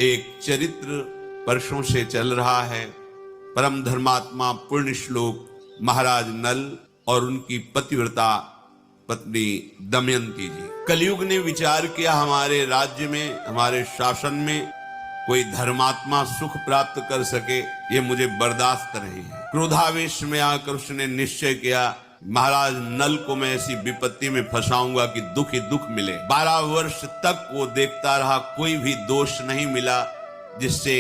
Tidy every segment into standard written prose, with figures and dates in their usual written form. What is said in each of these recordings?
एक चरित्र वर्षों से चल रहा है। परम धर्मात्मा पुण्य श्लोक महाराज नल और उनकी पतिव्रता पत्नी दमयंती जी। कलयुग ने विचार किया हमारे राज्य में, हमारे शासन में कोई धर्मात्मा सुख प्राप्त कर सके, ये मुझे बर्दाश्त नहीं है। क्रोधावेश में आकर उसने निश्चय किया महाराज नल को मैं ऐसी विपत्ति में फंसाऊंगा कि दुख ही दुख मिले। 12 वर्ष तक वो देखता रहा, कोई भी दोष नहीं मिला जिससे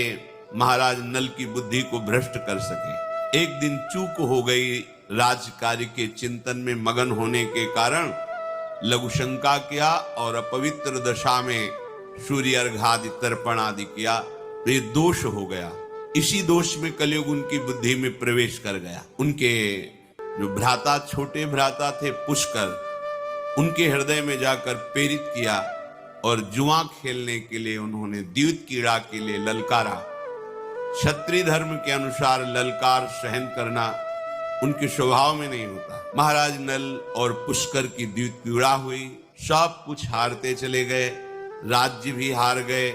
महाराज नल की बुद्धि को भ्रष्ट कर सके। एक दिन चूक हो गई, राजकार्य के चिंतन में मगन होने के कारण लघु शंका किया और अपवित्र दशा में सूर्य अर्घादि तर्पण आदि किया, तो ये दोष हो गया। इसी दोष में कलयुग उनकी बुद्धि में प्रवेश कर गया। उनके जो भ्राता, छोटे भ्राता थे पुष्कर, उनके हृदय में जाकर प्रेरित किया और जुआ खेलने के लिए उन्होंने द्यूत कीड़ा के लिए ललकारा। क्षत्रिय धर्म के अनुसार ललकार सहन करना उनके स्वभाव में नहीं होता। महाराज नल और पुष्कर की द्यूत कीड़ा हुई, सब कुछ हारते चले गए, राज्य भी हार गए,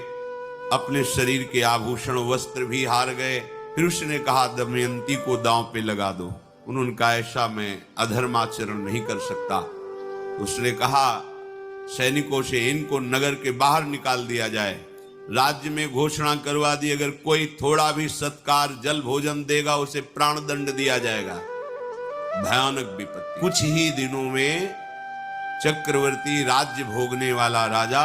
अपने शरीर के आभूषण वस्त्र भी हार गए। फिर उसने कहा दमयंती को दांव पे लगा दो। उन्होंने कहा ऐसा मैं अधर्माचरण नहीं कर सकता। उसने कहा सैनिकों से इनको नगर के बाहर निकाल दिया जाए, राज्य में घोषणा करवा दी अगर कोई थोड़ा भी सत्कार जल भोजन देगा उसे प्राण दंड दिया जाएगा। भयानक विपत्ति। कुछ ही दिनों में चक्रवर्ती, राज्य भोगने वाला राजा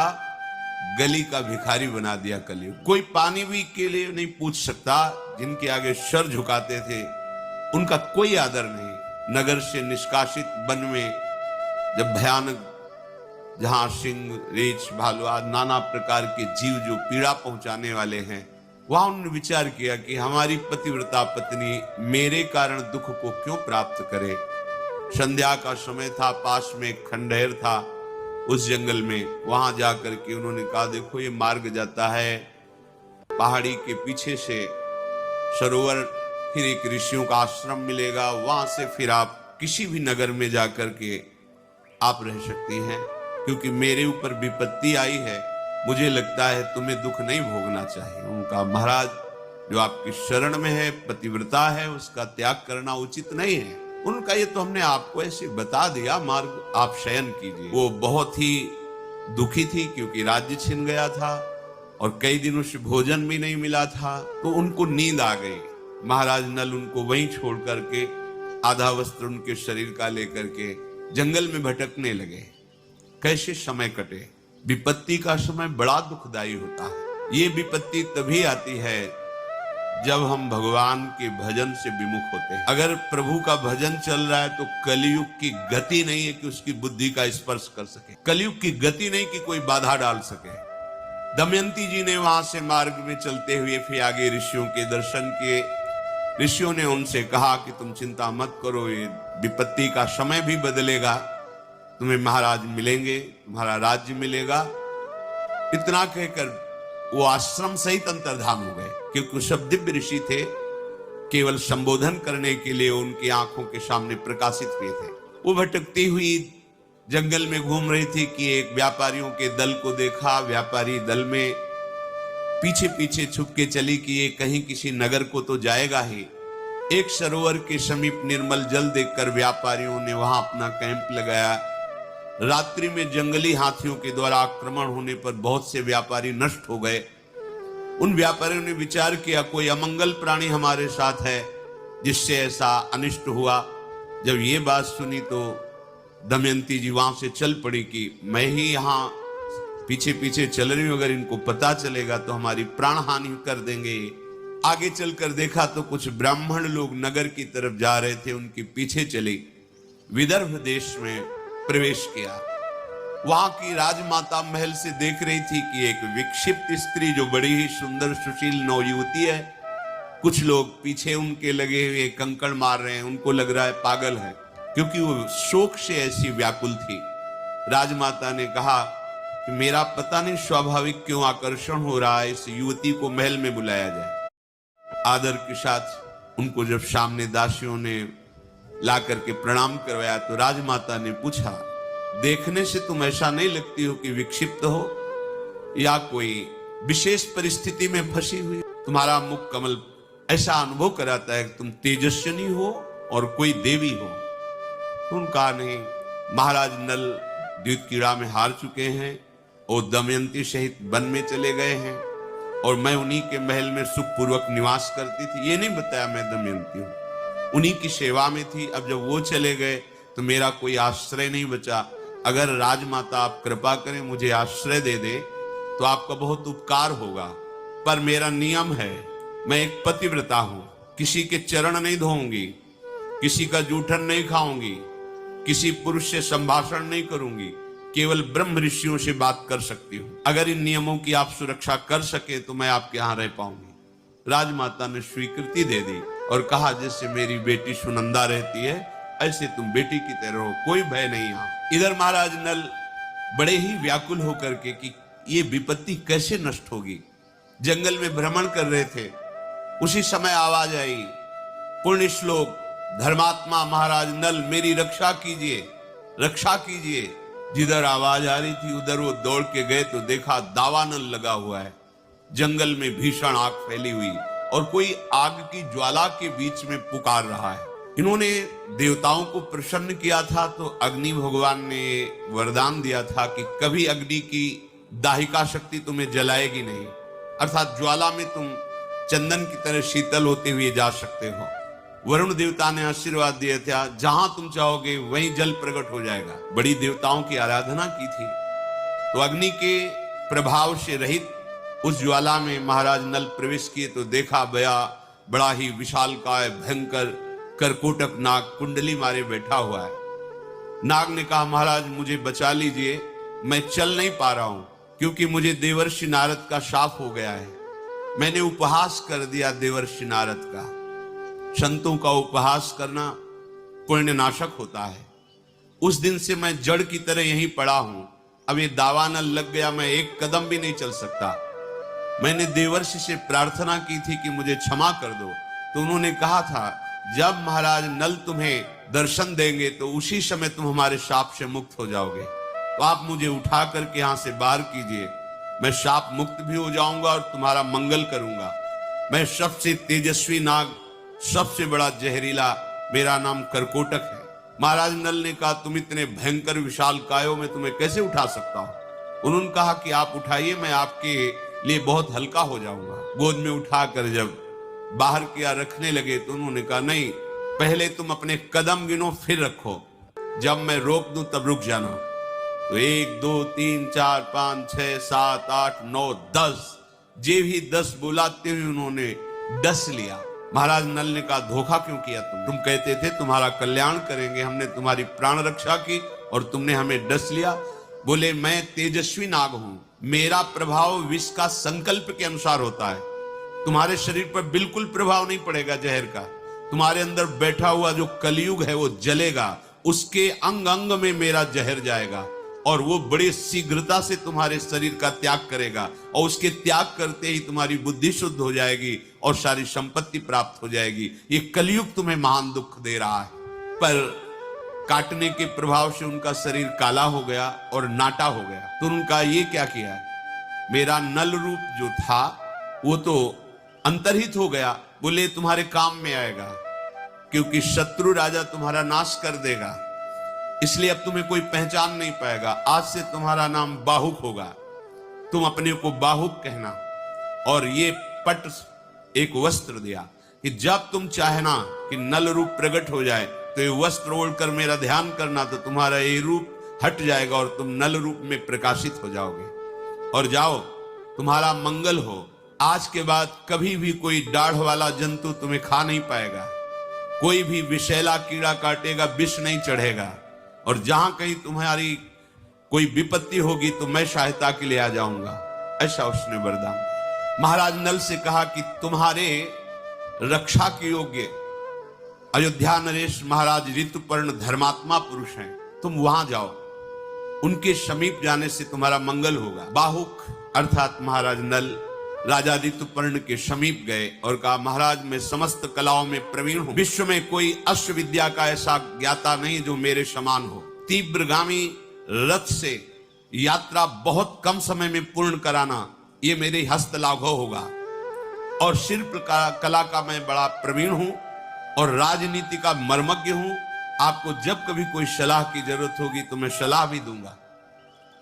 गली का भिखारी बना दिया कलयुग। कोई पानी भी के लिए नहीं पूछ सकता। जिनके आगे सर झुकाते थे उनका कोई आदर नहीं। नगर से निष्कासित वन में जब भयानक, जहां सिंह, रीछ, भालू आदि नाना प्रकार के जीव जो पीड़ा पहुंचाने वाले हैं, वहां उन्होंने विचार किया कि हमारी पतिव्रता पत्नी मेरे कारण दुख को क्यों प्राप्त करे। संध्या का समय था, पास में एक खंडहर था उस जंगल में। वहां जाकर के उन्होंने कहा देखो ये मार्ग जाता है पहाड़ी के पीछे से सरोवर, फिर एक ऋषियों का आश्रम मिलेगा, वहां से फिर आप किसी भी नगर में जाकर के आप रह सकती हैं, क्योंकि मेरे ऊपर विपत्ति आई है, मुझे लगता है तुम्हें दुख नहीं भोगना चाहिए। उनका महाराज जो आपकी शरण में है, पतिव्रता है, उसका त्याग करना उचित नहीं है। उनका ये तो हमने आपको ऐसे बता दिया, मार्ग आप शयन कीजिए। वो बहुत ही दुखी थी क्योंकि राज्य छिन गया था और कई दिनों से भोजन भी नहीं मिला था, तो उनको नींद आ गई। महाराज नल उनको वहीं छोड़ करके आधा वस्त्र उनके शरीर का लेकर के जंगल में भटकने लगे। कैसे समय कटे। विपत्ति का समय बड़ा दुखदायी होता है। ये विपत्ति तभी आती है जब हम भगवान के भजन से विमुख होते हैं। अगर प्रभु का भजन चल रहा है तो कलयुग की गति नहीं है कि उसकी बुद्धि का स्पर्श कर सके। कलयुग की गति नहीं कि कोई बाधा डाल सके। दमयंती जी ने वहां से मार्ग में चलते हुए फिर आगे ऋषियों के दर्शन किए। ऋषियों ने उनसे कहा कि तुम चिंता मत करो, ये विपत्ति का समय भी बदलेगा, तुम्हें महाराज मिलेंगे, तुम्हारा राज्य मिलेगा। इतना कहकर वो आश्रम सहित अंतर्धान हो गए, क्योंकि वो सब दिव्य ऋषि थे, केवल संबोधन करने के लिए उनकी आंखों के सामने प्रकाशित हुए थे। वो भटकती हुई जंगल में घूम रही थी कि एक व्यापारियों के दल को देखा। व्यापारी दल में पीछे पीछे छुप के चली कि ये कहीं किसी नगर को तो जाएगा ही। एक सरोवर के समीप निर्मल जल देखकर व्यापारियों ने वहां अपना कैंप लगाया। रात्रि में जंगली हाथियों के द्वारा आक्रमण होने पर बहुत से व्यापारी नष्ट हो गए। उन व्यापारियों ने विचार किया कोई अमंगल प्राणी हमारे साथ है जिससे ऐसा अनिष्ट हुआ। जब ये बात सुनी तो दमयंती जी वहां से चल पड़ी कि मैं ही यहाँ पीछे पीछे चल रही हूं, अगर इनको पता चलेगा तो हमारी प्राण हानि कर देंगे। आगे चलकर देखा तो कुछ ब्राह्मण लोग नगर की तरफ जा रहे थे, उनके पीछे चली। विदर्भ देश में प्रवेश किया। वहां की राजमाता महल से देख रही थी कि एक विक्षिप्त स्त्री जो बड़ी ही सुंदर सुशील नवयुवती है, कुछ लोग पीछे उनके लगे हुए कंकड़ मार रहे हैं, उनको लग रहा है पागल है, क्योंकि वो शोक से ऐसी व्याकुल थी। राजमाता ने कहा कि मेरा पता नहीं स्वाभाविक क्यों आकर्षण हो रहा है, इस युवती को महल में बुलाया जाए। आदर के साथ उनको जब सामने दासियों ने ला करके प्रणाम करवाया तो राजमाता ने पूछा देखने से तुम ऐसा नहीं लगती हो कि विक्षिप्त हो या कोई विशेष परिस्थिति में फंसी हुई, तुम्हारा मुख कमल ऐसा अनुभव कराता है कि तुम तेजस्विनी हो और कोई देवी हो। उनका नहीं, महाराज नल द्यूत कीड़ा में हार चुके हैं और दमयंती सहित वन में चले गए हैं और मैं उन्हीं के महल में सुखपूर्वक निवास करती थी। ये नहीं बताया मैं दमयंती हूँ, उन्हीं की सेवा में थी। अब जब वो चले गए तो मेरा कोई आश्रय नहीं बचा। अगर राजमाता आप कृपा करें मुझे आश्रय दे दे तो आपका बहुत उपकार होगा, पर मेरा नियम है, मैं एक पतिव्रता हूं, किसी के चरण नहीं धोऊंगी, किसी का जूठन नहीं खाऊंगी, किसी पुरुष से संभाषण नहीं करूंगी, केवल ब्रह्म ऋषियों से बात कर सकती हूं। अगर इन नियमों की आप सुरक्षा कर सके तो मैं आपके यहां रह पाऊंगी। राजमाता ने स्वीकृति दे दी और कहा, जैसे मेरी बेटी सुनंदा रहती है ऐसे तुम बेटी की तरह हो, कोई भय नहीं यहाँ। इधर महाराज नल बड़े ही व्याकुल होकर के कि ये विपत्ति कैसे नष्ट होगी, जंगल में भ्रमण कर रहे थे। उसी समय आवाज आई, पुण्य श्लोक धर्मात्मा महाराज नल मेरी रक्षा कीजिए, रक्षा कीजिए। जिधर आवाज आ रही थी उधर वो दौड़ के गए तो देखा दावानल लगा हुआ है, जंगल में भीषण आग फैली हुई और कोई आग की ज्वाला के बीच में पुकार रहा है। इन्होंने देवताओं को प्रसन्न किया था तो अग्नि भगवान ने वरदान दिया था कि कभी अग्नि की दाहिका शक्ति तुम्हें जलाएगी नहीं, अर्थात ज्वाला में तुम चंदन की तरह शीतल होते हुए जा सकते हो। वरुण देवता ने आशीर्वाद दिया था, जहां तुम चाहोगे वहीं जल प्रकट हो जाएगा। बड़ी देवताओं की आराधना की थी तो अग्नि के प्रभाव से रहित उस ज्वाला में महाराज नल प्रवेश किए तो देखा बड़ा ही विशालकाय भयंकर करकोटक नाग कुंडली मारे बैठा हुआ है। नाग ने कहा, महाराज मुझे बचा लीजिए, मैं चल नहीं पा रहा हूं क्योंकि मुझे देवर्षि नारद का शाप हो गया है। मैंने उपहास कर दिया देवर्षि नारद का। संतों का उपहास करना पुण्य नाशक होता है। उस दिन से मैं जड़ की तरह यहीं पड़ा हूं। अब ये दावानल लग गया, मैं एक कदम भी नहीं चल सकता। मैंने देवर्षि से प्रार्थना की थी कि मुझे क्षमा कर दो, तो उन्होंने कहा था जब महाराज नल तुम्हें दर्शन देंगे तो उसी समय तुम हमारे शाप से मुक्त हो जाओगे। तो आप मुझे उठा करके यहां से बाहर कीजिए, मैं शाप मुक्त भी हो जाऊंगा और तुम्हारा मंगल करूंगा। मैं सबसे तेजस्वी नाग, सबसे बड़ा जहरीला, मेरा नाम करकोटक है। महाराज नल ने कहा, तुम इतने भयंकर विशाल कायों में तुम्हें कैसे उठा सकता हूं? उन्होंने कहा कि आप उठाइए, मैं आपके लिए बहुत हल्का हो जाऊंगा। गोद में उठाकर जब बाहर किया रखने लगे तो उन्होंने कहा, नहीं, पहले तुम अपने कदम गिनो फिर रखो, जब मैं रोक दूं तब रुक जाना। तो 1 2 3 4 5 6 7 8 9 10 जे भी 10 बुलाते हुए उन्होंने डस लिया। महाराज नल ने कहा, धोखा क्यों किया? तुम कहते थे तुम्हारा कल्याण करेंगे, हमने तुम्हारी प्राण रक्षा की और तुमने हमें डस लिया। बोले, मैं तेजस्वी नाग हूं, मेरा प्रभाव विष का संकल्प के अनुसार होता है। तुम्हारे शरीर पर बिल्कुल प्रभाव नहीं पड़ेगा जहर का। तुम्हारे अंदर बैठा हुआ जो कलयुग है वो जलेगा, उसके अंग अंग में मेरा जहर जाएगा और वो बड़ी शीघ्रता से तुम्हारे शरीर का त्याग करेगा और उसके त्याग करते ही तुम्हारी बुद्धि शुद्ध हो जाएगी और सारी संपत्ति प्राप्त हो जाएगी। ये कलयुग तुम्हें महान दुख दे रहा है। पर काटने के प्रभाव से उनका शरीर काला हो गया और नाटा हो गया। तो उनका ये क्या किया, मेरा नल रूप जो था वो तो अंतर्हित हो गया। बोले, तुम्हारे काम में आएगा क्योंकि शत्रु राजा तुम्हारा नाश कर देगा, इसलिए अब तुम्हें कोई पहचान नहीं पाएगा। आज से तुम्हारा नाम बाहुक होगा, तुम अपने को बाहुक कहना। और ये पट एक वस्त्र दिया कि जब तुम चाहना कि नल रूप प्रकट हो जाए तो ये वस्त्र ओढ़कर मेरा ध्यान करना, तो तुम्हारा ये रूप हट जाएगा और तुम नल रूप में प्रकाशित हो जाओगे। और जाओ, तुम्हारा मंगल हो। आज के बाद कभी भी कोई दाढ़ वाला जंतु तुम्हें खा नहीं पाएगा, कोई भी विषैला कीड़ा काटेगा, विष नहीं चढ़ेगा, और जहां कहीं तुम्हारी कोई विपत्ति होगी तो मैं सहायता के लिए आ जाऊंगा। ऐसा उसने वरदान। महाराज नल से कहा कि तुम्हारे रक्षा के योग्य अयोध्या नरेश महाराज ऋतुपर्ण धर्मात्मा पुरुष हैं, तुम वहां जाओ, उनके समीप जाने से तुम्हारा मंगल होगा। बाहुक अर्थात महाराज नल राजा ऋतुपर्ण के समीप गए और कहा, महाराज मैं समस्त कलाओं में प्रवीण हूं, विश्व में कोई अश्व विद्या का ऐसा ज्ञाता नहीं जो मेरे समान हो। तीव्रगामी रथ से यात्रा बहुत कम समय में पूर्ण कराना ये मेरे हस्त लाघव होगा, और शिल्प कला का मैं बड़ा प्रवीण हूं और राजनीति का मर्मज्ञ हूं। आपको जब कभी कोई सलाह की जरूरत होगी तो मैं सलाह भी दूंगा,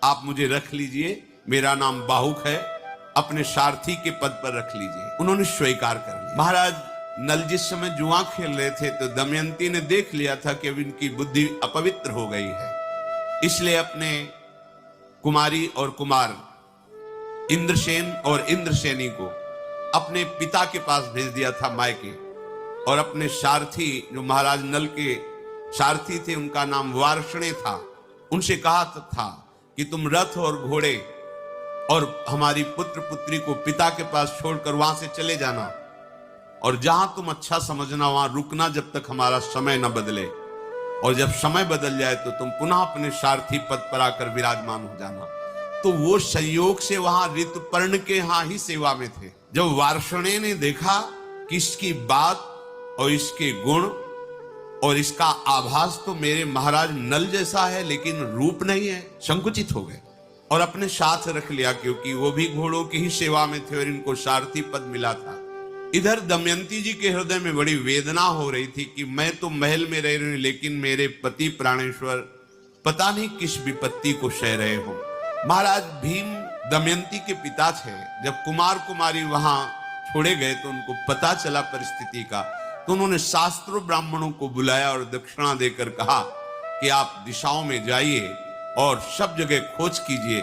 आप मुझे रख लीजिए, मेरा नाम बाहुक है, अपने सारथी के पद पर रख लीजिए। उन्होंने स्वीकार कर लिया। महाराज नल जिस समय जुआ खेल रहे थे तो दमयंती ने देख लिया था कि अब इनकी बुद्धि अपवित्र हो गई है, इसलिए अपने कुमारी और कुमार इंद्रसेन और इंद्रसेनी को अपने पिता के पास भेज दिया था मायके, और अपने सारथी जो महाराज नल के सारथी थे उनका नाम वार्ष्णे था, उनसे कहा था कि तुम रथ और घोड़े और हमारी पुत्र पुत्री को पिता के पास छोड़कर वहां से चले जाना, और जहां तुम अच्छा समझना वहां रुकना जब तक हमारा समय न बदले, और जब समय बदल जाए तो तुम पुनः अपने सारथी पद पर आकर विराजमान हो जाना। तो वो संयोग से वहां ऋतुपर्ण के यहां ही सेवा में थे। जब वार्ष्णे ने देखा कि इसकी बात और इसके गुण और इसका आभास तो मेरे महाराज नल जैसा है लेकिन रूप नहीं है, संकुचित हो गए और अपने साथ रख लिया, क्योंकि वो भी घोड़ों की ही सेवा में थे और इनको सारथी पद मिला था। इधर दमयंती जी के हृदय में बड़ी वेदना हो रही थी कि मैं तो महल में रह रही हूं लेकिन मेरे पति प्राणेश्वर पता नहीं किस विपत्ति को सह रहे हो। महाराज भीम दमयंती के पिता थे। जब कुमार कुमारी वहां छोड़े गए तो उनको पता चला परिस्थिति का, तो उन्होंने शास्त्रों ब्राह्मणों को बुलाया और दक्षिणा देकर कहा कि आप दिशाओं में जाइए और सब जगह खोज कीजिए,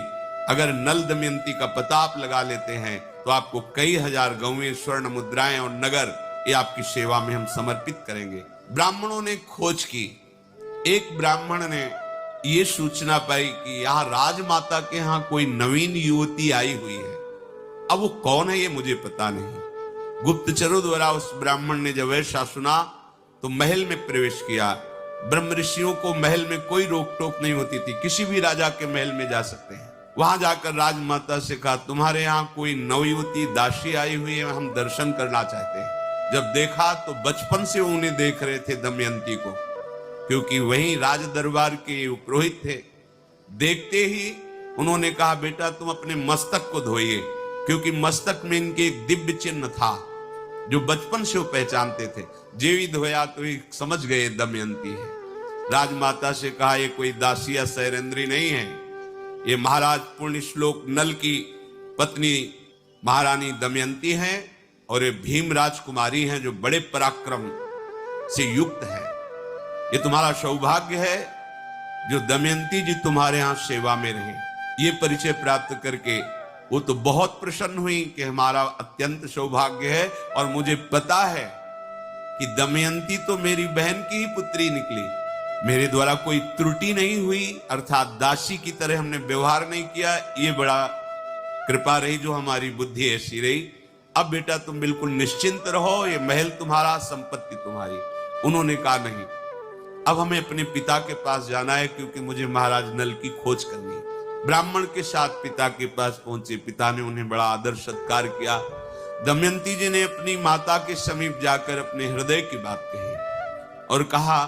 अगर नल दमयंती का पता आप लगा लेते हैं तो आपको कई हजार गौवें, स्वर्ण मुद्राएं और नगर ये आपकी सेवा में हम समर्पित करेंगे। ब्राह्मणों ने खोज की। एक ब्राह्मण ने ये सूचना पाई कि यहाँ राजमाता के यहाँ कोई नवीन युवती आई हुई है। अब वो कौन है ये मुझे पता नहीं। गुप्तचरों द्वारा उस ब्राह्मण ने जब ऐसा सुना तो महल में प्रवेश किया। ब्रह्म ऋषियों को महल में कोई रोक टोक नहीं होती थी, किसी भी राजा के महल में जा सकते हैं। वहां जाकर राजमाता से कहा, तुम्हारे यहाँ कोई नवयुवती दासी आई हुई है, हम दर्शन करना चाहते हैं। जब देखा तो बचपन से उन्हें देख रहे थे दमयंती को, क्योंकि वहीं राज दरबार के पुरोहित थे। देखते ही उन्होंने कहा, बेटा तुम अपने मस्तक को धोइए, क्योंकि मस्तक में इनके एक दिव्य चिन्ह था जो बचपन से वो पहचानते थे। जेवी धोया तो ही समझ गए दमयंती है। राजमाता से कहा, ये कोई दासी या सैरेंद्री नहीं है, ये महाराज पुण्य श्लोक नल की पत्नी महारानी दमयंती हैं और ये भीम राजकुमारी हैं जो बड़े पराक्रम से युक्त है। ये तुम्हारा सौभाग्य है जो दमयंती जी तुम्हारे यहां सेवा में रहे। ये परिचय प्राप्त करके वो तो बहुत प्रसन्न हुई कि हमारा अत्यंत सौभाग्य है और मुझे पता है कि दमयंती तो मेरी बहन की ही पुत्री निकली, मेरे द्वारा कोई त्रुटि नहीं हुई, अर्थात दासी की तरह हमने व्यवहार नहीं किया। ये बड़ा कृपा रही जो हमारी बुद्धि ऐसी रही। अब बेटा तुम बिल्कुल निश्चिंत रहो, ये महल तुम्हारा, संपत्ति तुम्हारी। उन्होंने कहा, नहीं, अब हमें अपने पिता के पास जाना है, क्योंकि मुझे महाराज नल की खोज करनी है। ब्राह्मण के साथ पिता के पास पहुंचे। पिता ने उन्हें बड़ा आदर सत्कार किया। दमयंती जी ने अपनी माता के समीप जाकर अपने हृदय की बात कही और कहा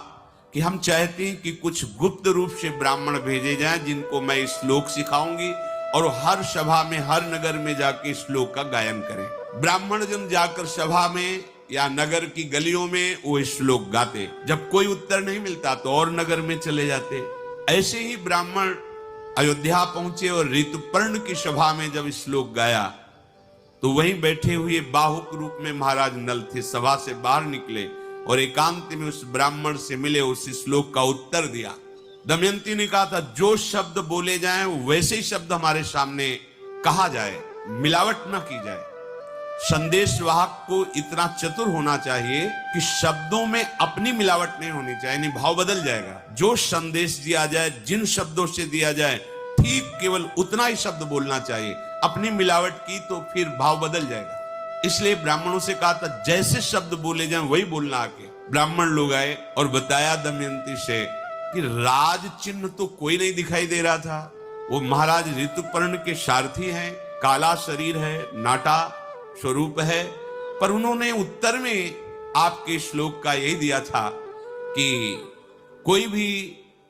कि हम चाहते हैं कि कुछ गुप्त रूप से ब्राह्मण भेजे जाएं जिनको मैं श्लोक सिखाऊंगी और हर सभा में, हर नगर में जाके श्लोक का गायन करें। ब्राह्मण जन जाकर सभा में या नगर की गलियों में वो श्लोक गाते। जब कोई उत्तर नहीं मिलता तो और नगर में चले जाते। ऐसे ही ब्राह्मण अयोध्या पहुंचे और ऋतुपर्ण की सभा में जब श्लोक गाया तो वहीं बैठे हुए बाहुक रूप में महाराज नल थे। सभा से बाहर निकले और एकांत में उस ब्राह्मण से मिले, उस श्लोक का उत्तर दिया। दमयंती ने कहा था, जो शब्द बोले जाएं वैसे ही शब्द हमारे सामने कहा जाए, मिलावट ना की जाए। संदेश वाहक को इतना चतुर होना चाहिए कि शब्दों में अपनी मिलावट नहीं होनी चाहिए, नहीं भाव बदल जाएगा। जो संदेश दिया जाए, जिन शब्दों से दिया जाए, ठीक केवल उतना ही शब्द बोलना चाहिए। अपनी मिलावट की तो फिर भाव बदल जाएगा। इसलिए ब्राह्मणों से कहा था, जैसे शब्द बोले जाए वही बोलना आके। ब्राह्मण लोग आए और बताया दमयंती से कि राज चिन्ह तो कोई नहीं दिखाई दे रहा था। वो महाराज ऋतुपर्ण के सारथी हैं, काला शरीर है, नाटा स्वरूप है, पर उन्होंने उत्तर में आपके श्लोक का यही दिया था कि कोई भी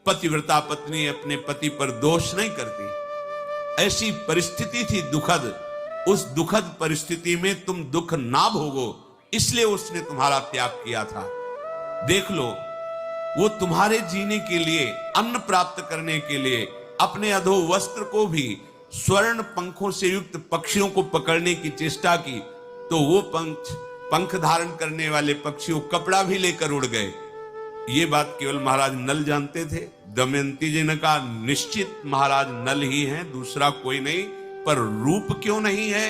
पतिव्रता पत्नी अपने पति पर दोष नहीं करती। ऐसी परिस्थिति थी दुखद उस दुखद परिस्थिति में तुम दुख ना भोगो, इसलिए उसने तुम्हारा त्याग किया था। देख लो, वो तुम्हारे जीने के लिए, अन्न प्राप्त करने के लिए अपने अधो वस्त्र को भी स्वर्ण पंखों से युक्त पक्षियों को पकड़ने की चेष्टा की, तो वो पंख धारण करने वाले पक्षी वो कपड़ा भी लेकर उड़ गए। ये बात केवल महाराज नल जानते थे। दमयंती जी ने कहा, निश्चित महाराज नल ही हैं, दूसरा कोई नहीं, पर रूप क्यों नहीं है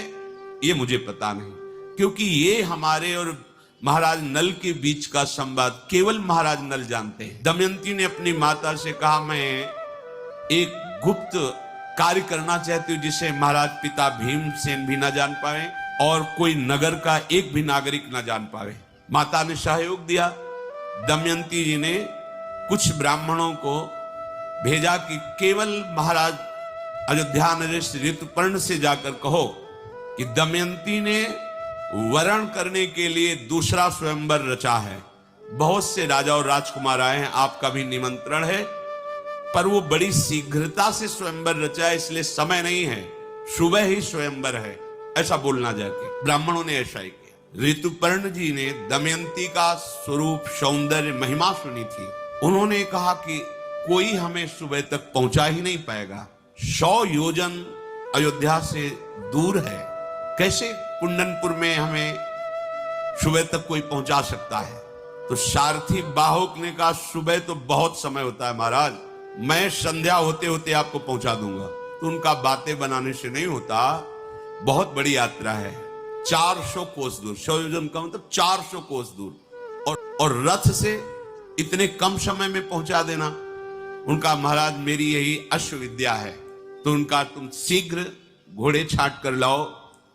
ये मुझे पता नहीं, क्योंकि ये हमारे और महाराज नल के बीच का संवाद केवल महाराज नल जानते हैं। दमयंती ने अपनी माता से कहा, मैं एक गुप्त कार्य करना चाहती हूं जिसे महाराज पिता भीमसेन भी ना जान पाए और कोई नगर का एक भी नागरिक ना जान पाए। माता ने सहयोग दिया। दमयंती जी ने कुछ ब्राह्मणों को भेजा कि केवल महाराज अयोध्या नरेश ऋतुपर्ण से जाकर कहो कि दमयंती ने वरण करने के लिए दूसरा स्वयंवर रचा है। बहुत से राजा और राजकुमार आए हैं, आपका भी निमंत्रण है, पर वो बड़ी शीघ्रता से स्वयंवर रचा है, इसलिए समय नहीं है, सुबह ही स्वयंवर है, ऐसा बोलना जाके। ब्राह्मणों ने ऐसा ही किया। ऋतुपर्ण जी ने दमयंती का स्वरूप, सौंदर्य, महिमा सुनी थी। उन्होंने कहा कि कोई हमें सुबह तक पहुंचा ही नहीं पाएगा, 100 योजन अयोध्या से दूर है, कैसे कुंडनपुर में हमें सुबह तक कोई पहुंचा सकता है। तो सारथी बाहुक ने कहा, सुबह तो बहुत समय होता है महाराज, मैं संध्या होते होते आपको पहुंचा दूंगा। तो उनका बातें बनाने से नहीं होता, बहुत बड़ी यात्रा है, 400 कोस दूर, 100 योजन का मतलब 400 कोस दूर, और रथ से इतने कम समय में पहुंचा देना। उनका महाराज मेरी यही अश्व विद्या है, तो उनका तुम शीघ्र घोड़े छांट कर लाओ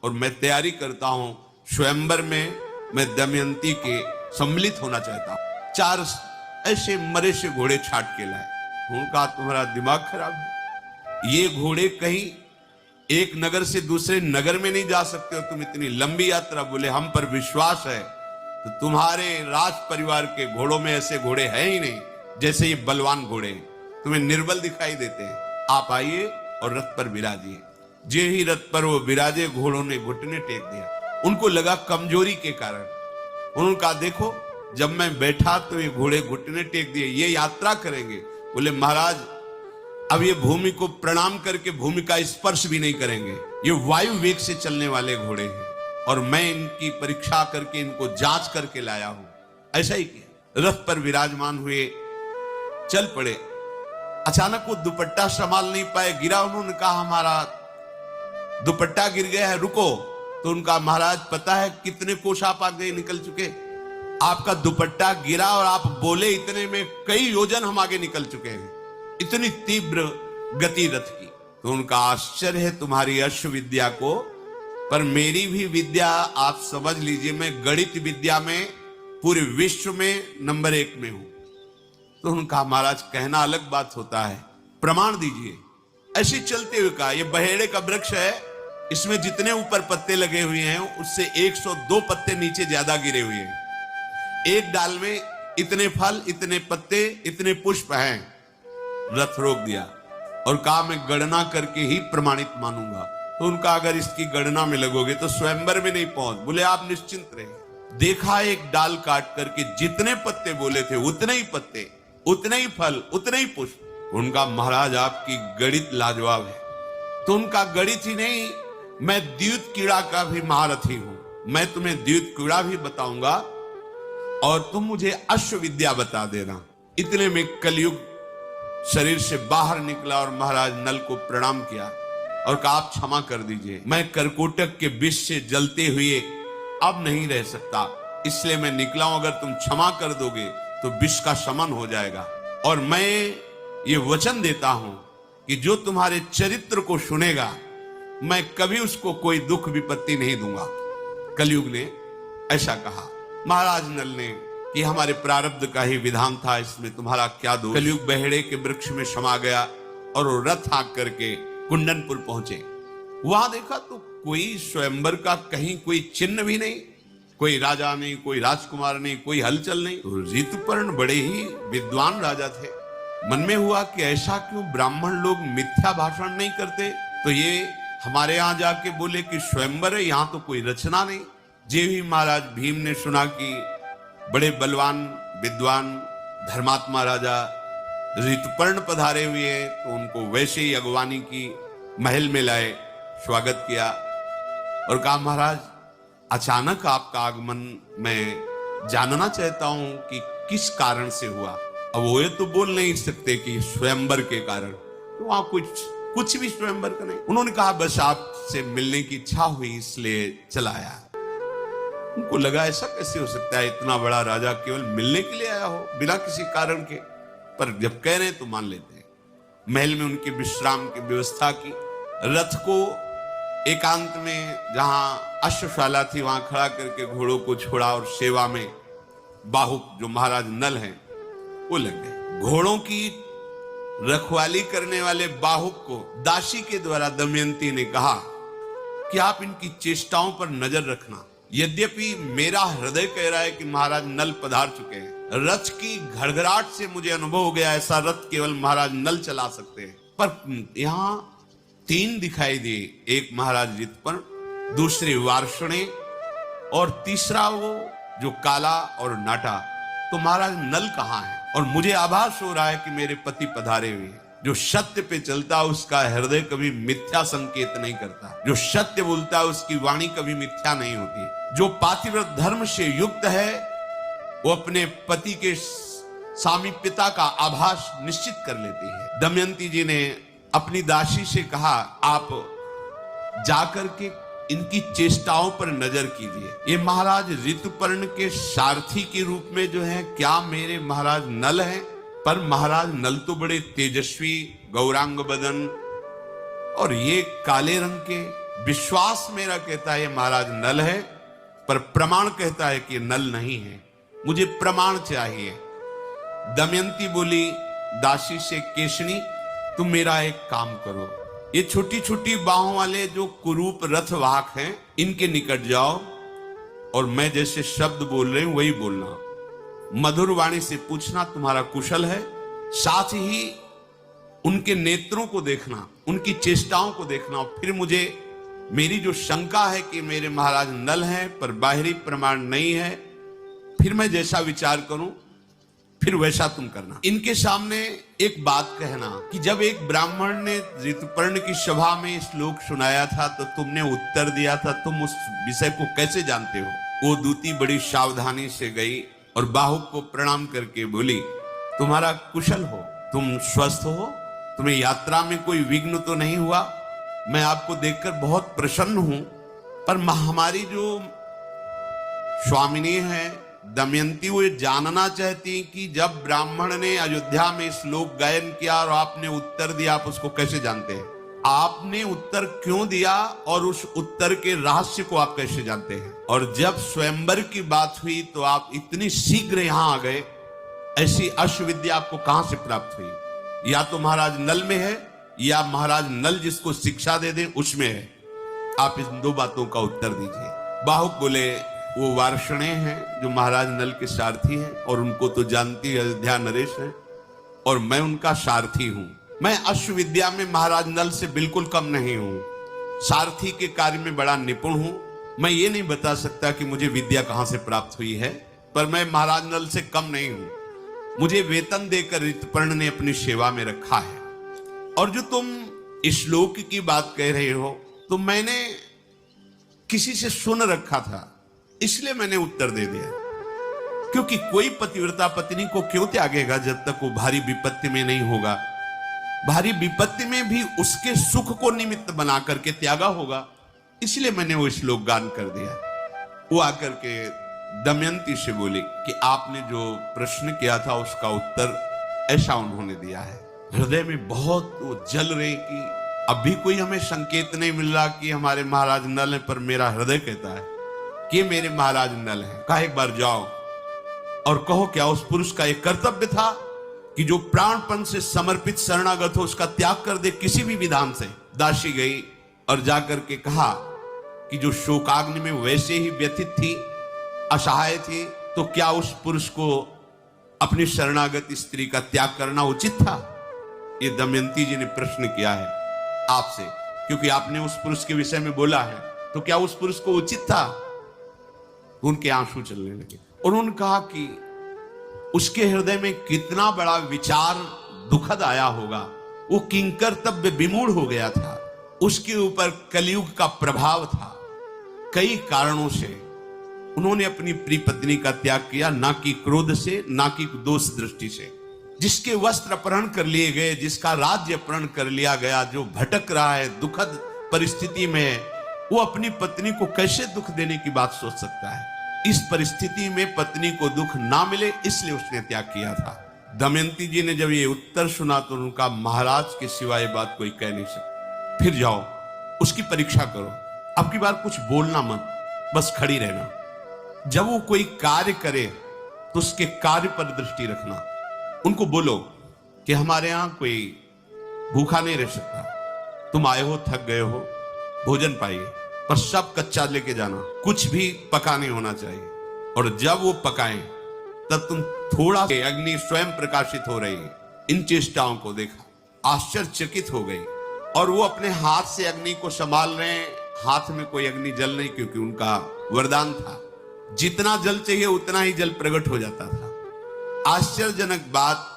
और मैं तैयारी करता हूं, स्वयंवर में मैं दमयंती के सम्मिलित होना चाहता हूं। 4 ऐसे मरे से घोड़े छाट के लाए। उनका तुम्हारा दिमाग खराब है, ये घोड़े कहीं एक नगर से दूसरे नगर में नहीं जा सकते हो, तुम इतनी लंबी यात्रा। बोले हम पर विश्वास है, तो तुम्हारे राज परिवार के घोड़ों में ऐसे घोड़े हैं ही नहीं जैसे ये बलवान घोड़े हैं, तुम्हें निर्बल दिखाई देते हैं। आप आइए और रथ पर विराजिए। जे ही रथ पर वो विराजे, घोड़ों ने घुटने टेक दिया। उनको लगा कमजोरी के कारण। उन्होंने कहा, देखो जब मैं बैठा तो ये घोड़े घुटने टेक दिए, ये यात्रा करेंगे। बोले महाराज अब ये भूमि को प्रणाम करके भूमि का स्पर्श भी नहीं करेंगे, ये वायु वेग से चलने वाले घोड़े हैं और मैं इनकी परीक्षा करके इनको जांच करके लाया हूं। ऐसा ही किया, रथ पर विराजमान हुए, चल पड़े। अचानक वो दुपट्टा संभाल नहीं पाए, गिरा। उन्होंने कहा हमारा दुपट्टा गिर गया है, रुको। तो उनका महाराज पता है कितने कोस आप आगे निकल चुके, आपका दुपट्टा गिरा और आप बोले इतने में कई योजन हम आगे निकल चुके हैं, इतनी तीव्र गति रथ की। तो उनका आश्चर्य है तुम्हारी अश्व विद्या को, पर मेरी भी विद्या आप समझ लीजिए, मैं गणित विद्या में पूरे विश्व में नंबर 1 में हूं। तो उनका महाराज कहना अलग बात होता है, प्रमाण दीजिए। ऐसे चलते हुए कहा, ये बहेड़े का वृक्ष है, इसमें जितने ऊपर पत्ते लगे हुए हैं उससे 102 पत्ते नीचे ज्यादा गिरे हुए हैं। एक डाल में इतने फल, इतने पत्ते, इतने पुष्प हैं। रथ रोक दिया और कहा मैं गणना करके ही प्रमाणित मानूंगा। तो उनका अगर इसकी गणना में लगोगे तो स्वयंवर में नहीं पहुंच। बोले आप निश्चिंत रहे। देखा एक डाल काट करके जितने पत्ते बोले थे उतने ही पत्ते, उतने ही फल, उतने ही पुष्प। उनका महाराज आपकी गणित लाजवाब है। तो उनका गणित ही नहीं, मैं द्यूत कीड़ा का भी महारथी हूं, मैं तुम्हें द्यूत कीड़ा भी बताऊंगा और तुम मुझे अश्व विद्या बता देना। इतने में कलयुग शरीर से बाहर निकला और महाराज नल को प्रणाम किया और कहा आप क्षमा कर दीजिए, मैं करकोटक के विष से जलते हुए अब नहीं रह सकता, इसलिए मैं निकला हूं। अगर तुम क्षमा कर दोगे तो विष का शमन हो जाएगा और मैं ये वचन देता हूं कि जो तुम्हारे चरित्र को सुनेगा मैं कभी उसको कोई दुख विपत्ति नहीं दूंगा। कलयुग ने ऐसा कहा। महाराज नल ने कि हमारे प्रारब्ध का ही विधान था, इसमें तुम्हारा क्या दोष। कलयुग बहेड़े के वृक्ष में समा गया और वो रथ हाँक करके कुंडनपुर पहुंचे। वहां देखा तो कोई स्वयंवर का कहीं कोई चिन्ह भी नहीं, कोई राजा नहीं, कोई राजकुमार नहीं, कोई हलचल नहीं। तो ऋतुपर्ण बड़े ही विद्वान राजा थे। मन में हुआ कि ऐसा क्यों ब्राह्मण लोग मिथ्या भाषण नहीं करते। तो ये हमारे यहां जाके बोले कि स्वयंवर है, यहां तो कोई रचना नहीं। जे ही महाराज भीम ने सुना कि बड़े बलवान विद्वान धर्मात्मा राजा ऋतुपर्ण पधारे हुए हैं, तो उनको वैसे ही अगवानी की, महल में लाए, स्वागत किया और कहा महाराज अचानक आपका आगमन मैं जानना चाहता हूं कि किस कारण से हुआ। अब वो ये तो बोल नहीं सकते कि स्वयंवर के कारण, तो वहां कुछ भी स्वयंवर का नहीं। उन्होंने कहा बस आपसे मिलने की इच्छा हुई इसलिए चला आया। उनको लगा ऐसा कैसे हो सकता है, इतना बड़ा राजा केवल मिलने के लिए आया हो बिना किसी कारण के। पर जब कह रहे हैं तो मान लेते हैं। महल में उनके विश्राम की व्यवस्था की, रथ को एकांत में जहां अश्वशाला थी वहां खड़ा करके घोड़ों को छोड़ा और सेवा में बाहुक जो महाराज नल हैं वो लग गए। घोड़ों की रखवाली करने वाले बाहुक को दासी के द्वारा दमयंती ने कहा कि आप इनकी चेष्टाओं पर नजर रखना। यद्यपि मेरा हृदय कह रहा है कि महाराज नल पधार चुके हैं, रथ की घड़घड़ाहट से मुझे अनुभव हो गया ऐसा रथ केवल महाराज नल चला सकते हैं। पर यहां 3 दिखाई दिए, एक महाराज ऋतुपर्ण, दूसरे वार्ष्णे और तीसरा वो जो काला और नाटा। तो महाराज नल कहां है? और मुझे आभास हो रहा है कि मेरे पति पधारे हुए हैं। जो सत्य पे चलता उसका हृदय कभी मिथ्या संकेत नहीं करता, जो सत्य बोलता है उसकी वाणी कभी मिथ्या नहीं होती। जो पातिव्रत धर्म से युक्त है वो अपने पति के सामीप्यता का आभास निश्चित कर लेती है। दमयंती जी ने अपनी दासी से कहा आप जाकर के इनकी चेष्टाओं पर नजर कीजिए। ये महाराज ऋतुपर्ण के सारथी के रूप में जो है क्या मेरे महाराज नल हैं? पर महाराज नल तो बड़े तेजस्वी गौरांग बदन और ये काले रंग के। विश्वास मेरा कहता है ये महाराज नल है, पर प्रमाण कहता है कि नल नहीं है। मुझे प्रमाण चाहिए। दमयंती बोली दासी से केशनी तुम मेरा एक काम करो, ये छोटी छोटी बाहों वाले जो कुरूप रथवाहक हैं इनके निकट जाओ और मैं जैसे शब्द बोल रहे हूं वही बोलना। मधुर वाणी से पूछना तुम्हारा कुशल है, साथ ही उनके नेत्रों को देखना, उनकी चेष्टाओं को देखना। फिर मुझे मेरी जो शंका है कि मेरे महाराज नल हैं पर बाहरी प्रमाण नहीं है, फिर मैं जैसा विचार करूं फिर वैसा तुम करना। इनके सामने एक बात कहना कि जब एक ब्राह्मण ने ऋतुपर्ण की सभा में श्लोक सुनाया था तो तुमने उत्तर दिया था, तुम उस विषय को कैसे जानते हो? वो दूती बड़ी सावधानी से गई और बाहुक को प्रणाम करके बोली तुम्हारा कुशल हो, तुम स्वस्थ हो, तुम्हें यात्रा में कोई विघ्न तो नहीं हुआ? मैं आपको देखकर बहुत प्रसन्न हूं, पर हमारी जो स्वामिनी है दमयंती वो जानना चाहती कि जब ब्राह्मण ने अयोध्या में श्लोक गायन किया और आपने उत्तर दिया, आप उसको कैसे जानते हैं? आपने उत्तर क्यों दिया और उस उत्तर के रहस्य को आप कैसे जानते हैं? और जब स्वयंवर की बात हुई तो आप इतनी शीघ्र यहां आ गए, ऐसी अश्वविद्या आपको कहां से प्राप्त हुई? या तो महाराज नल में है या महाराज नल जिसको शिक्षा दे दे उसमें है। आप इन 2 बातों का उत्तर दीजिए। बाहुक बोले वो वार्ष्णे हैं जो महाराज नल के सारथी हैं और उनको तो जानती अयोध्या नरेश है और मैं उनका सारथी हूं। मैं अश्वविद्या में महाराज नल से बिल्कुल कम नहीं हूं, सारथी के कार्य में बड़ा निपुण हूं। मैं ये नहीं बता सकता कि मुझे विद्या कहां से प्राप्त हुई है, पर मैं महाराज नल से कम नहीं हूं। मुझे वेतन देकर ऋतुपर्ण ने अपनी सेवा में रखा है। और जो तुम श्लोक की बात कह रहे हो तो मैंने किसी से सुन रखा था, इसलिए मैंने उत्तर दे दिया। क्योंकि कोई पतिव्रता पत्नी को क्यों त्यागेगा जब तक वो भारी विपत्ति में नहीं होगा? भारी विपत्ति में भी उसके सुख को निमित्त बना करके त्यागा होगा, इसलिए मैंने वो श्लोक गान कर दिया। वो आकर के दमयंती से बोली कि आपने जो प्रश्न किया था उसका उत्तर ऐसा उन्होंने दिया है। हृदय में बहुत वो जल रहे कि अभी कोई हमें संकेत नहीं मिल रहा कि हमारे महाराज नल है, पर मेरा हृदय कहता है कि मेरे महाराज नल हैं। कहा एक बार जाओ और कहो क्या उस पुरुष का एक कर्तव्य था कि जो प्राणपण से समर्पित शरणागत हो उसका त्याग कर दे किसी भी विधान से। दासी गई और जाकर के कहा कि जो शोकाग्नि में वैसे ही व्यथित थी, असहाय थी, तो क्या उस पुरुष को अपनी शरणागत स्त्री का त्याग करना उचित था? ये दमयंती जी ने प्रश्न किया है आपसे, क्योंकि आपने उस पुरुष के विषय में बोला है, तो क्या उस पुरुष को उचित था? उनके आंसू चलने लगे और उन्होंने कहा कि उसके हृदय में कितना बड़ा विचार दुखद आया होगा। वो किंकर्तव्य विमूढ़ हो गया था, उसके ऊपर कलयुग का प्रभाव था। कई कारणों से उन्होंने अपनी प्रिय पत्नी का त्याग किया, ना कि क्रोध से, ना कि दोष दृष्टि से। जिसके वस्त्र अपहरण कर लिए गए, जिसका राज्य अपहरण कर लिया गया, जो भटक रहा है, दुखद परिस्थिति में है, वो अपनी पत्नी को कैसे दुख देने की बात सोच सकता है? इस परिस्थिति में पत्नी को दुख ना मिले, इसलिए उसने त्याग किया था। दमयंती जी ने जब ये उत्तर सुना तो उनका, महाराज के सिवाय बात कोई कह नहीं सकता। फिर जाओ, उसकी परीक्षा करो, अब की बार कुछ बोलना मत, बस खड़ी रहना। जब वो कोई कार्य करे तो उसके कार्य पर दृष्टि रखना। उनको बोलो कि हमारे यहां कोई भूखा नहीं रह सकता, तुम आए हो, थक गए हो, भोजन पाइए, पर सब कच्चा लेके जाना, कुछ भी पका नहीं होना चाहिए। और जब वो पकाएं तब तुम थोड़ा सा, अग्नि स्वयं प्रकाशित हो रही है। इन चेष्टाओं को देखा, आश्चर्यचकित हो गई और वो अपने हाथ से अग्नि को संभाल रहे हैं। हाथ में कोई अग्नि जल नहीं, क्योंकि उनका वरदान था, जितना जल चाहिए उतना ही जल प्रकट हो जाता था। आश्चर्यजनक बात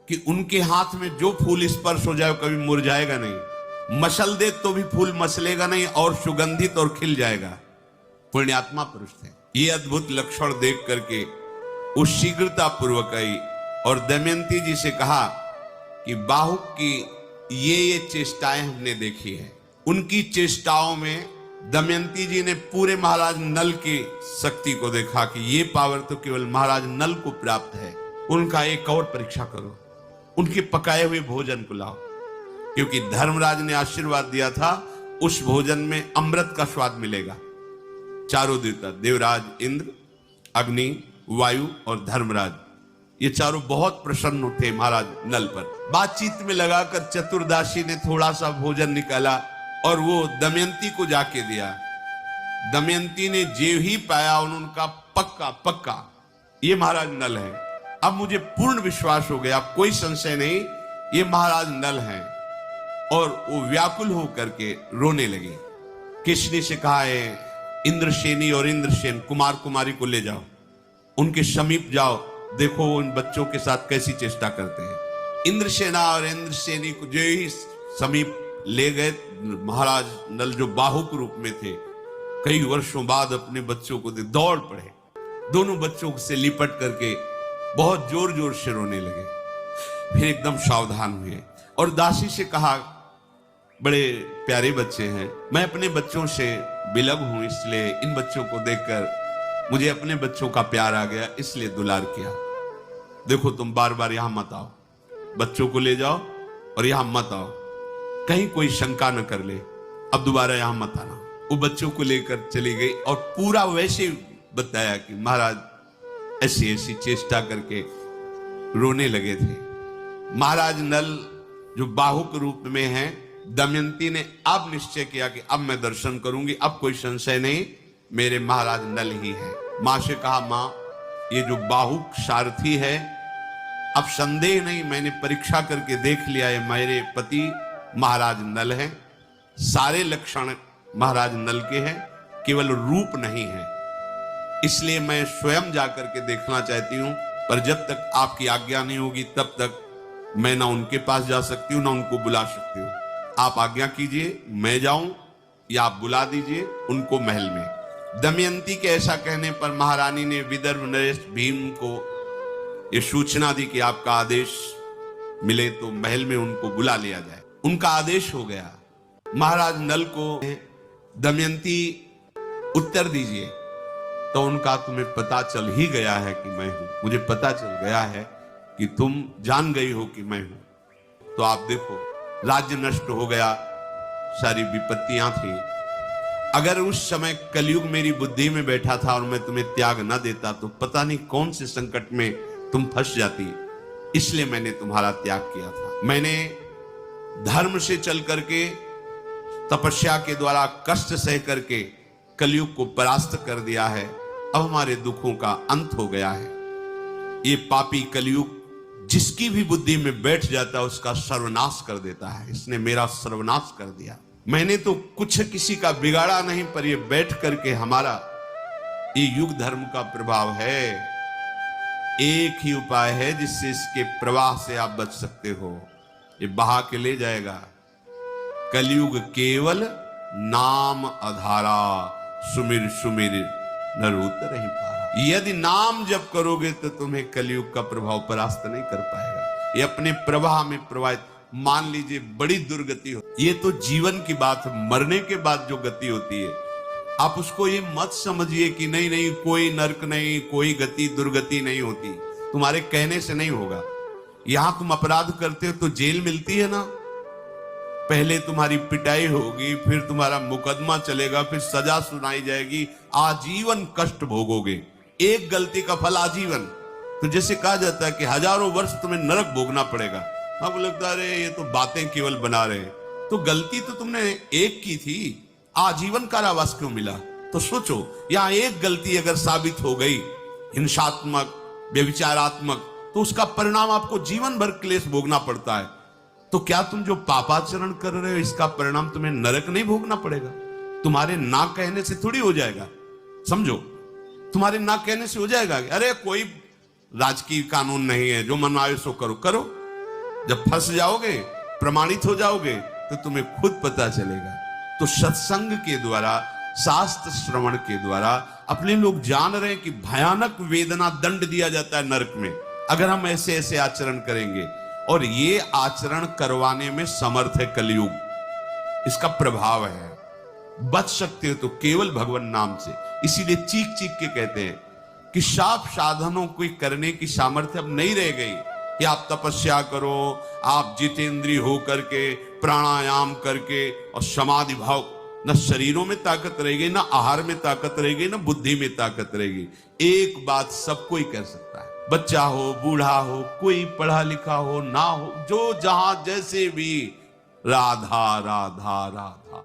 कि उनके हाथ में जो फूल स्पर्श हो जाए कभी मुरझाएगा नहीं, मसल दे तो भी फूल मसलेगा नहीं और सुगंधित और खिल जाएगा। पुण्यात्मा पुरुष थे। ये अद्भुत लक्षण देख करके वो शीघ्रता पूर्वक आई और दमयंती जी से कहा कि बाहुक की ये चेष्टाएं हमने देखी है। उनकी चेष्टाओं में दमयंती जी ने पूरे महाराज नल की शक्ति को देखा कि ये पावर तो केवल महाराज नल को प्राप्त है। उनका एक और परीक्षा करो, उनके पकाए हुए भोजन को लाओ, क्योंकि धर्मराज ने आशीर्वाद दिया था उस भोजन में अमृत का स्वाद मिलेगा। चारों देवता, देवराज इंद्र, अग्नि, वायु और धर्मराज, ये चारों बहुत प्रसन्न थे महाराज नल पर। बातचीत में लगाकर चतुर्दासी ने थोड़ा सा भोजन निकाला और वो दमयंती को जाके दिया। दमयंती ने जो ही पाया उनका पक्का पक्का ये महाराज नल है। अब मुझे पूर्ण विश्वास हो गया, कोई संशय नहीं, ये महाराज नल हैं। और वो व्याकुल होकर के रोने लगे। किसने से कहा है, इंद्रसेनी और इंद्रसेन कुमार कुमारी को ले जाओ, उनके समीप जाओ, देखो उन बच्चों के साथ कैसी चेष्टा करते हैं। इंद्रसेना और इंद्रसेनी को जो ही समीप ले गए, महाराज नल जो बाहुक रूप में थे, कई वर्षों बाद अपने बच्चों को दौड़ पड़े, दोनों बच्चों से लिपट करके बहुत जोर जोर से रोने लगे। फिर एकदम सावधान हुए और दासी से कहा, बड़े प्यारे बच्चे हैं, मैं अपने बच्चों से बिलग हूं, इसलिए इन बच्चों को देखकर मुझे अपने बच्चों का प्यार आ गया, इसलिए दुलार किया। देखो तुम बार बार यहां मत आओ, बच्चों को ले जाओ और यहां मत आओ, कहीं कोई शंका न कर ले, अब दोबारा यहां मत आना। वो बच्चों को लेकर चली गई और पूरा वैसे बताया कि महाराज ऐसी ऐसी चेष्टा करके रोने लगे थे। महाराज नल जो बाहुक रूप में हैं, दमयंती ने अब निश्चय किया कि अब मैं दर्शन करूंगी, अब कोई संशय नहीं, मेरे महाराज नल ही है। मां से कहा, मां ये जो बाहुक सारथी है, अब संदेह नहीं, मैंने परीक्षा करके देख लिया है, मेरे पति महाराज नल हैं, सारे लक्षण महाराज नल के हैं, केवल रूप नहीं है, इसलिए मैं स्वयं जाकर के देखना चाहती हूं, पर जब तक आपकी आज्ञा नहीं होगी तब तक मैं ना उनके पास जा सकती हूं ना उनको बुला सकती हूं। आप आज्ञा कीजिए, मैं जाऊं या आप बुला दीजिए उनको महल में। दमयंती के ऐसा कहने पर महारानी ने विदर्भ नरेश भीम को यह सूचना दी कि आपका आदेश मिले तो महल में उनको बुला लिया जाए। उनका आदेश हो गया। महाराज नल को दमयंती उत्तर दीजिए, तो उनका, तुम्हें पता चल ही गया है कि मैं हूं, मुझे पता चल गया है कि तुम जान गई हो कि मैं हूं। तो आप देखो, राज्य नष्ट हो गया, सारी विपत्तियां थी। अगर उस समय कलयुग मेरी बुद्धि में बैठा था और मैं तुम्हें त्याग न देता तो पता नहीं कौन से संकट में तुम फंस जाती, इसलिए मैंने तुम्हारा त्याग किया था। मैंने धर्म से चल करके, तपस्या के द्वारा कष्ट सह करके कलयुग को परास्त कर दिया है। अब हमारे दुखों का अंत हो गया है। ये पापी कलयुग जिसकी भी बुद्धि में बैठ जाता है उसका सर्वनाश कर देता है। इसने मेरा सर्वनाश कर दिया। मैंने तो कुछ किसी का बिगाड़ा नहीं, पर ये बैठ करके हमारा ये युग धर्म का प्रभाव है। एक ही उपाय है जिससे इसके प्रवाह से आप बच सकते हो, ये बहा के ले जाएगा। कलयुग केवल नाम आधारा, सुमिर सुमिर नर उतर ही पारा। यदि नाम जप करोगे तो तुम्हें कलयुग का प्रभाव परास्त नहीं कर पाएगा। ये अपने प्रवाह में प्रवाहित, मान लीजिए बड़ी दुर्गति हो, ये तो जीवन की बात है, मरने के बाद जो गति होती है आप उसको ये मत समझिए कि नहीं नहीं कोई नरक नहीं, कोई गति दुर्गति नहीं होती, तुम्हारे कहने से नहीं होगा। यहां तुम अपराध करते हो तो जेल मिलती है ना, पहले तुम्हारी पिटाई होगी, फिर तुम्हारा मुकदमा चलेगा, फिर सजा सुनाई जाएगी, आजीवन कष्ट भोगोगे, एक गलती का फल आजीवन। तो जैसे कहा जाता है कि हजारों वर्ष तुम्हें नरक भोगना पड़ेगा, आपको लगता है अरे ये तो बातें केवल बना रहे, तो गलती तो तुमने एक की थी, आजीवन कारावास क्यों मिला? तो सोचो यहां एक गलती अगर साबित हो गई हिंसात्मक, व्यभिचारात्मक, तो उसका परिणाम आपको जीवन भर क्लेश भोगना पड़ता है। तो क्या तुम जो पापाचरण कर रहे हो इसका परिणाम तुम्हें नरक नहीं भोगना पड़ेगा? तुम्हारे ना कहने से थोड़ी हो जाएगा, समझो, तुम्हारे ना कहने से हो जाएगा। अरे कोई राजकीय कानून नहीं है, जो मन आए सो करो, करो। जब फंस जाओगे, प्रमाणित हो जाओगे, तो तुम्हें खुद पता चलेगा। तो सत्संग के द्वारा, शास्त्र श्रवण के द्वारा अपने लोग जान रहे हैं कि भयानक वेदना, दंड दिया जाता है नरक में अगर हम ऐसे ऐसे आचरण करेंगे, और ये आचरण करवाने में समर्थ है कलयुग, इसका प्रभाव है। बच सकते हो तो केवल भगवान नाम से। इसीलिए चीख चीख के कहते हैं कि शाप साधनों को करने की सामर्थ्य अब नहीं रह गई कि आप तपस्या करो, आप जितेंद्रिय हो करके प्राणायाम करके और समाधि भाव, न शरीरों में ताकत रहेगी, न आहार में ताकत रहेगी, न बुद्धि में ताकत रहेगी। एक बात सब कोई कर सकता है, बच्चा हो, बूढ़ा हो, कोई पढ़ा लिखा हो ना हो, जो जहां जैसे भी, राधा राधा राधा।